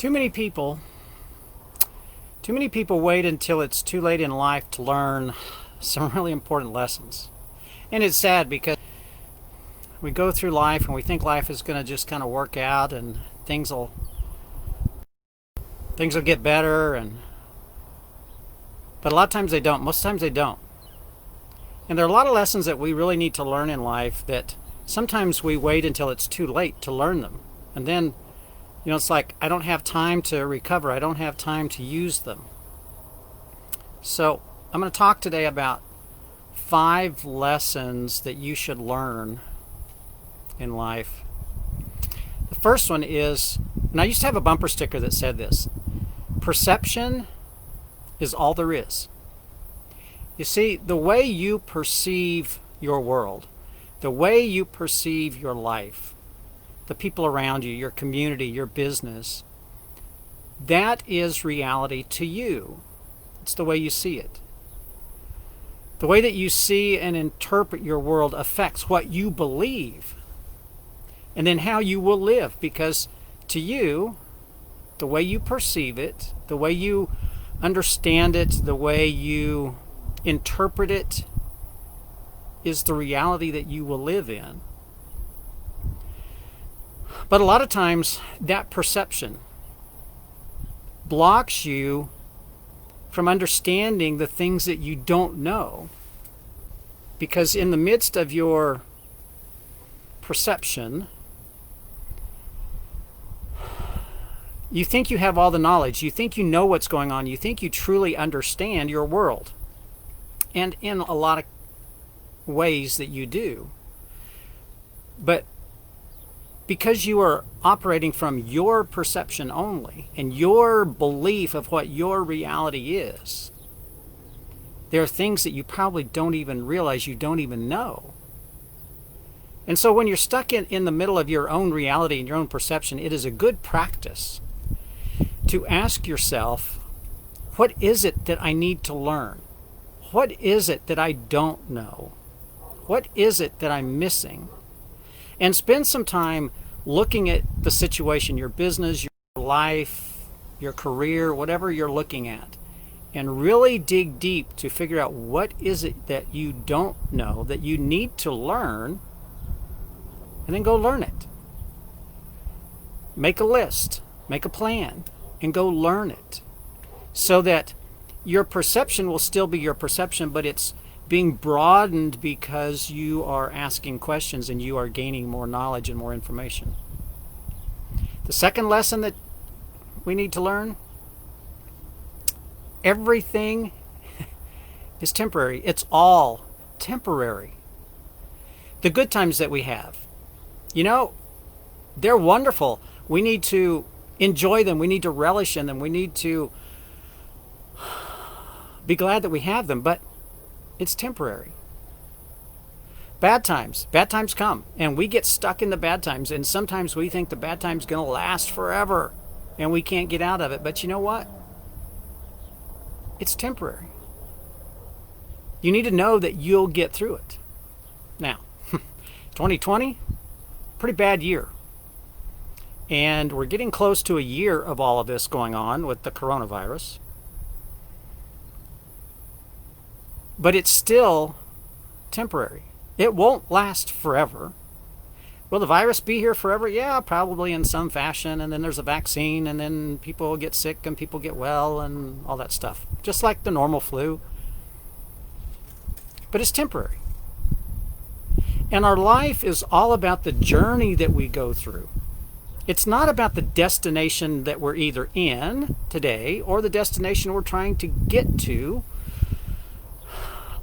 Too many people, too many people wait until it's too late in life to learn some really important lessons. And it's sad because we go through life and we think life is going to just kind of work out and things will get better, but a lot of times they don't. Most times they don't. And there are a lot of lessons that we really need to learn in life that sometimes we wait until it's too late to learn them. And then, it's like, I don't have time to recover. I don't have time to use them. So I'm going to talk today about 5 lessons that you should learn in life. The first one is, and I used to have a bumper sticker that said this: perception is all there is. You see, the way you perceive your world, the way you perceive your life, the people around you, your community, your business, that is reality to you. It's the way you see it. The way that you see and interpret your world affects what you believe and then how you will live, because to you, the way you perceive it, the way you understand it, the way you interpret it is the reality that you will live in. But a lot of times that perception blocks you from understanding the things that you don't know, because in the midst of your perception, you think you have all the knowledge, you think you know what's going on, you think you truly understand your world. And in a lot of ways that you do. But because you are operating from your perception only and your belief of what your reality is, there are things that you probably don't even realize you don't even know. And so when you're stuck in the middle of your own reality and your own perception, it is a good practice to ask yourself, what is it that I need to learn? What is it that I don't know? What is it that I'm missing? And spend some time looking at the situation, your business, your life, your career, whatever you're looking at, and really dig deep to figure out what is it that you don't know, that you need to learn, and then go learn it. Make a list, make a plan, and go learn it, so that your perception will still be your perception, but it's being broadened because you are asking questions and you are gaining more knowledge and more information. The second lesson that we need to learn: everything is temporary. It's all temporary. The good times that we have, they're wonderful. We need to enjoy them. We need to relish in them. We need to be glad that we have them, but it's temporary. Bad times come, and we get stuck in the bad times, and sometimes we think the bad time's going to last forever and we can't get out of it. But you know what? It's temporary. You need to know that you'll get through it. Now, 2020, pretty bad year. And we're getting close to a year of all of this going on with the coronavirus. But it's still temporary. It won't last forever. Will the virus be here forever? Yeah, probably in some fashion. And then there's a vaccine, and then people get sick and people get well and all that stuff. Just like the normal flu. But it's temporary. And our life is all about the journey that we go through. It's not about the destination that we're either in today or the destination we're trying to get to.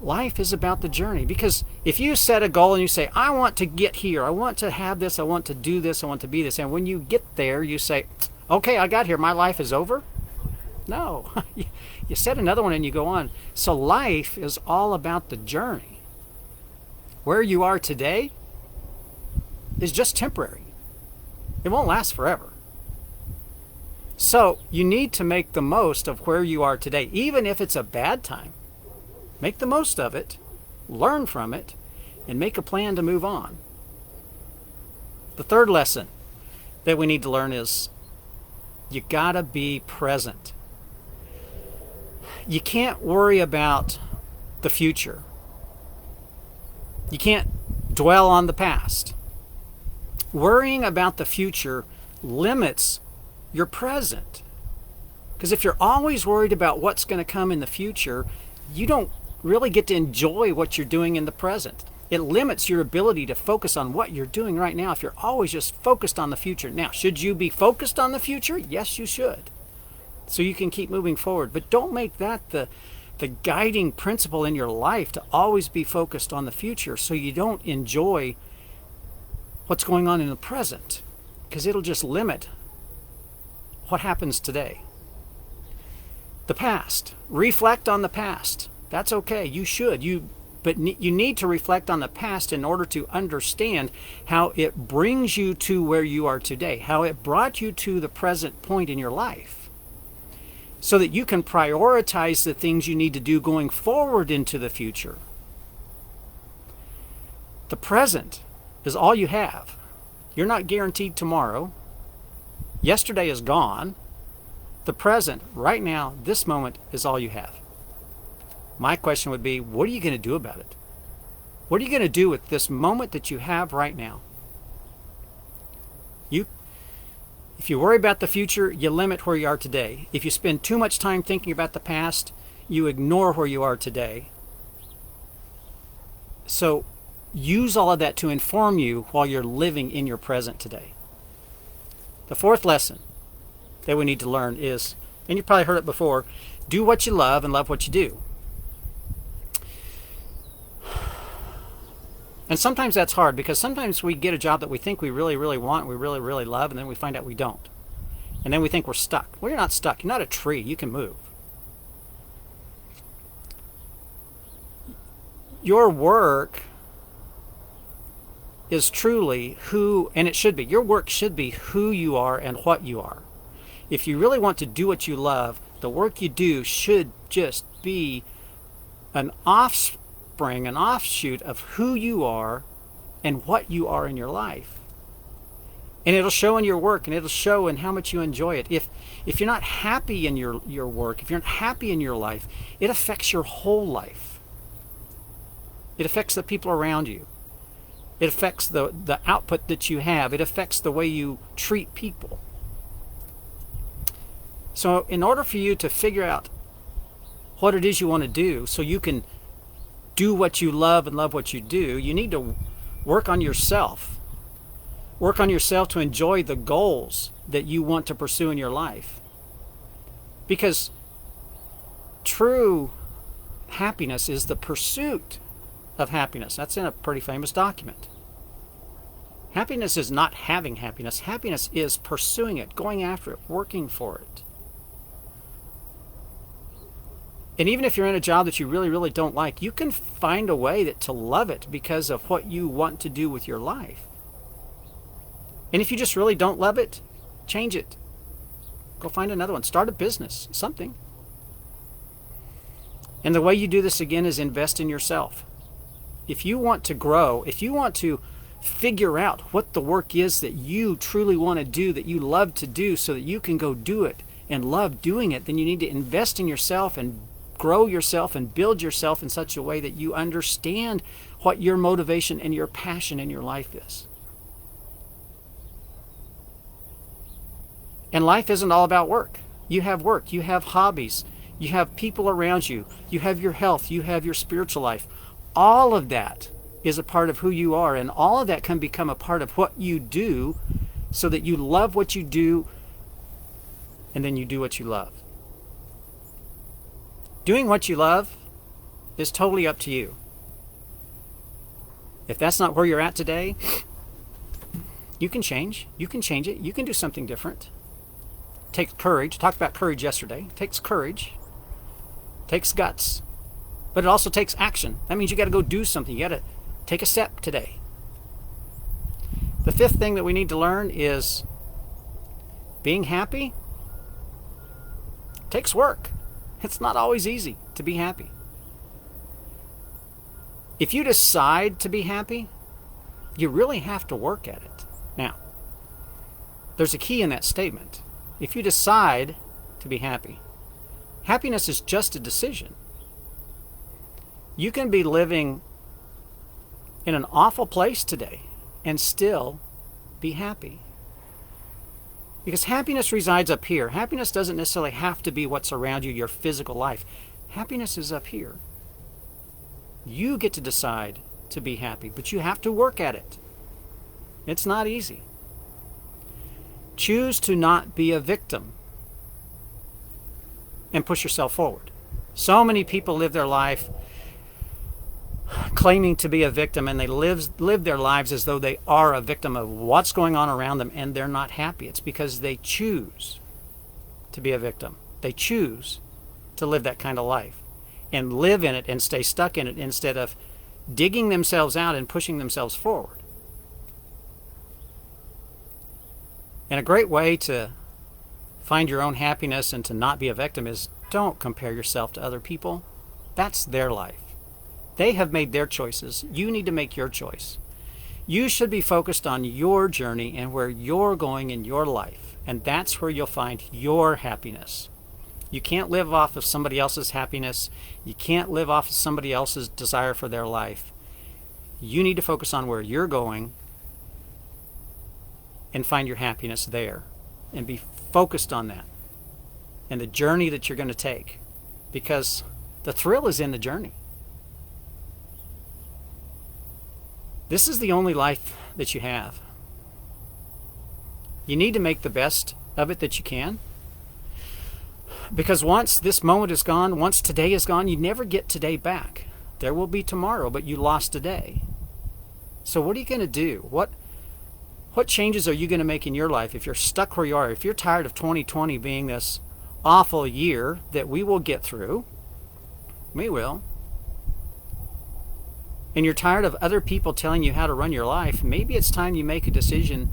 Life is about the journey. Because if you set a goal and you say, I want to get here, I want to have this, I want to do this, I want to be this, and when you get there, you say, okay, I got here, my life is over? No. You set another one and you go on. So life is all about the journey. Where you are today is just temporary. It won't last forever. So you need to make the most of where you are today, even if it's a bad time. Make the most of it, learn from it, and make a plan to move on. The third lesson that we need to learn is You gotta be present. You can't worry about the future. You can't dwell on the past. Worrying about the future limits your present. Because if you're always worried about what's going to come in the future, you don't really get to enjoy what you're doing in the present. It limits your ability to focus on what you're doing right now if you're always just focused on the future. Now, should you be focused on the future? Yes, you should. So you can keep moving forward. But don't make that the guiding principle in your life, to always be focused on the future, so you don't enjoy what's going on in the present, because it'll just limit what happens today. The past. Reflect on the past. That's okay. You should. But you need to reflect on the past in order to understand how it brings you to where you are today, how it brought you to the present point in your life, so that you can prioritize the things you need to do going forward into the future. The present is all you have. You're not guaranteed tomorrow. Yesterday is gone. The present, right now, this moment, is all you have. My question would be, what are you going to do about it? What are you going to do with this moment that you have right now? If you worry about the future, you limit where you are today. If you spend too much time thinking about the past, you ignore where you are today. So use all of that to inform you while you're living in your present today. The fourth lesson that we need to learn is, and you've probably heard it before, do what you love and love what you do. And sometimes that's hard, because sometimes we get a job that we think we really, really want, we really, really love, and then we find out we don't. And then we think we're stuck. Well, you're not stuck. You're not a tree. You can move. Your work is truly who, and it should be, your work should be who you are and what you are. If you really want to do what you love, the work you do should just be an offspring, an offshoot of who you are and what you are in your life. And it'll show in your work, and it'll show in how much you enjoy it. If you're not happy in your work, if you're not happy in your life, it affects your whole life. It affects the people around you. It affects the output that you have. It affects the way you treat people. So in order for you to figure out what it is you want to do, so you can do what you love and love what you do, you need to work on yourself. Work on yourself to enjoy the goals that you want to pursue in your life. Because true happiness is the pursuit of happiness. That's in a pretty famous document. Happiness is not having happiness. Happiness is pursuing it, going after it, working for it. And even if you're in a job that you really, really don't like, you can find a way to love it because of what you want to do with your life. And if you just really don't love it, change it. Go find another one. Start a business, something. And the way you do this, again, is invest in yourself. If you want to grow, if you want to figure out what the work is that you truly want to do, that you love to do, so that you can go do it and love doing it, then you need to invest in yourself and grow yourself and build yourself in such a way that you understand what your motivation and your passion in your life is. And life isn't all about work. You have work, you have hobbies, you have people around you, you have your health, you have your spiritual life. All of that is a part of who you are, and all of that can become a part of what you do, so that you love what you do, and then you do what you love. Doing what you love is totally up to you. If that's not where you're at today, you can change. You can change it. You can do something different. It takes courage. Talked about courage yesterday. It takes courage. It takes guts. But it also takes action. That means you got to go do something. You got to take a step today. The fifth thing that we need to learn is being happy takes work. It's not always easy to be happy. If you decide to be happy, you really have to work at it. Now, there's a key in that statement. if you decide to be happy, happiness is just a decision. You can be living in an awful place today and still be happy. Because happiness resides up here. Happiness doesn't necessarily have to be what's around you, your physical life. Happiness is up here. You get to decide to be happy, but you have to work at it. It's not easy. Choose to not be a victim and push yourself forward. So many people live their life claiming to be a victim, and they live their lives as though they are a victim of what's going on around them, and they're not happy. It's because they choose to be a victim. They choose to live that kind of life and live in it and stay stuck in it instead of digging themselves out and pushing themselves forward. And a great way to find your own happiness and to not be a victim is don't compare yourself to other people. That's their life. They have made their choices. You need to make your choice. You should be focused on your journey and where you're going in your life. And that's where you'll find your happiness. You can't live off of somebody else's happiness. You can't live off of somebody else's desire for their life. You need to focus on where you're going and find your happiness there. And be focused on that and the journey that you're going to take. Because the thrill is in the journey. This is the only life that you have. You need to make the best of it that you can. Because once this moment is gone, once today is gone, you never get today back. There will be tomorrow, but you lost today. So what are you going to do? What changes are you going to make in your life if you're stuck where you are? If you're tired of 2020 being this awful year that we will get through, we will. And you're tired of other people telling you how to run your life, maybe it's time you make a decision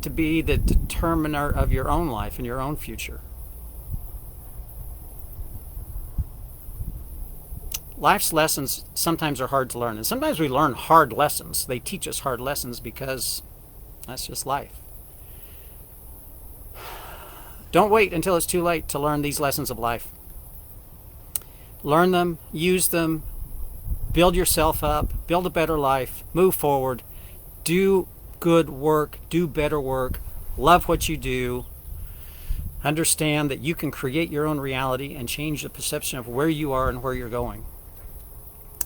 to be the determiner of your own life and your own future. Life's lessons sometimes are hard to learn, and sometimes we learn hard lessons. They teach us hard lessons because that's just life. Don't wait until it's too late to learn these lessons of life. Learn them, use them, build yourself up, build a better life, move forward, do good work, do better work, love what you do, understand that you can create your own reality and change the perception of where you are and where you're going.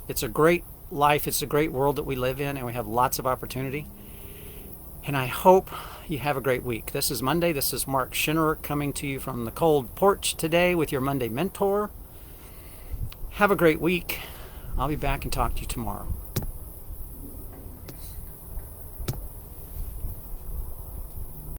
It's a great life, it's a great world that we live in, and we have lots of opportunity. And I hope you have a great week. This is Monday. This is Mark Schinnerer coming to you from the cold porch today with your Monday Mentor. Have a great week. I'll be back and talk to you tomorrow.